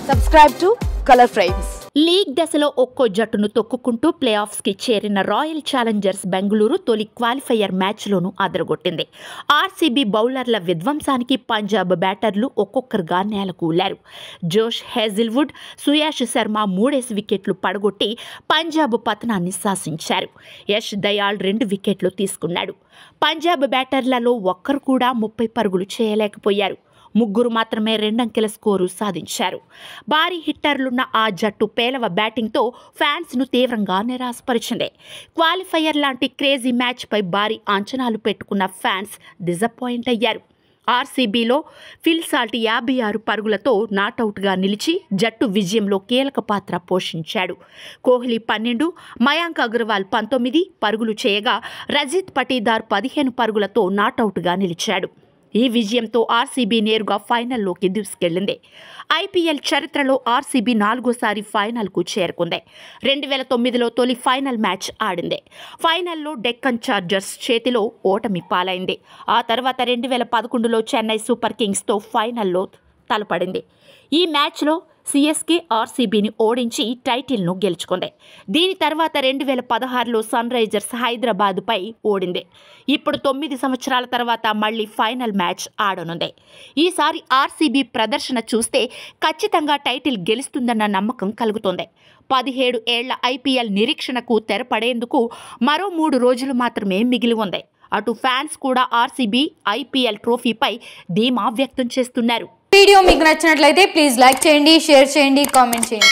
Subscribe to Color Frames. League దశలో ఒక్కో జట్టును తొక్కుకుంటూ ప్లే ఆఫ్స్కి చేరిన రాయల్ ఛాలెంజర్స్ బెంగళూరు తొలి క్వాలిఫైయర్ మ్యాచ్లోనూ అదరగొట్టింది. ఆర్సీబీ బౌలర్ల విధ్వంసానికి పంజాబ్ బ్యాటర్లు ఒక్కొక్కరుగా నేలకూలారు. జోష్ హేజిల్వుడ్, సుయాష్ శర్మ 3 వికెట్లు పడగొట్టి పంజాబ్ పతనాన్ని శాసించారు. యష్ దయాళ్ 2 వికెట్లు తీసుకున్నాడు. పంజాబ్ బ్యాటర్లలో ఒక్కరు కూడా 30 పరుగులు చేయలేకపోయారు. ముగ్గురు మాత్రమే 2 అంకెల స్కోరు సాధించారు. భారీ హిట్టర్లున్న ఆ జట్టు పేలవ బ్యాటింగ్తో ఫ్యాన్స్ను తీవ్రంగా నిరాశపరిచింది. క్వాలిఫైయర్ లాంటి క్రేజీ మ్యాచ్పై భారీ అంచనాలు పెట్టుకున్న ఫ్యాన్స్ డిసప్పాయింట్ అయ్యారు. ఆర్సీబీలో ఫిల్ సాల్ట్ 56 పరుగులతో నాటౌట్గా నిలిచి జట్టు విజయంలో కీలక పాత్ర పోషించాడు. కోహ్లీ 12, మయాంక్ అగర్వాల్ 19 పరుగులు చేయగా రజిత్ పటీదార్ 15 పరుగులతో నాటౌట్గా నిలిచాడు. ఈ విజయంతో ఆర్సీబీ నేరుగా ఫైనల్లోకి దూసుకెళ్లింది. ఐపీఎల్ చరిత్రలో ఆర్సీబీ 4వ ఫైనల్కు చేరుకుంది. 2009లో తొలి ఫైనల్ మ్యాచ్ ఆడింది. ఫైనల్లో డెక్కన్ చార్జర్స్ చేతిలో ఓటమి పాలైంది. ఆ తర్వాత 2011లో చెన్నై సూపర్ కింగ్స్తో ఫైనల్లో తలపడింది. ఈ మ్యాచ్లో సిఎస్కే ఆర్సీబీని ఓడించి టైటిల్ను గెలుచుకుంది. దీని తర్వాత 2016లో సన్ రైజర్స్ హైదరాబాద్పై ఓడింది. ఇప్పుడు 9 సంవత్సరాల తర్వాత మళ్లీ ఫైనల్ మ్యాచ్ ఆడనుంది. ఈసారి ఆర్సీబీ ప్రదర్శన చూస్తే ఖచ్చితంగా టైటిల్ గెలుస్తుందన్న నమ్మకం కలుగుతోంది. 17 ఏళ్ల ఐపీఎల్ నిరీక్షణకు తెరపడేందుకు మరో 3 రోజులు మాత్రమే మిగిలి ఉంది. అటు ఫ్యాన్స్ కూడా ఆర్సీబీ ఐపీఎల్ ట్రోఫీపై ధీమా వ్యక్తం చేస్తున్నారు. వీడియో మీకు నచ్చినట్లయితే ప్లీజ్ లైక్ చేయండి, షేర్ చేయండి, కామెంట్ చేయండి.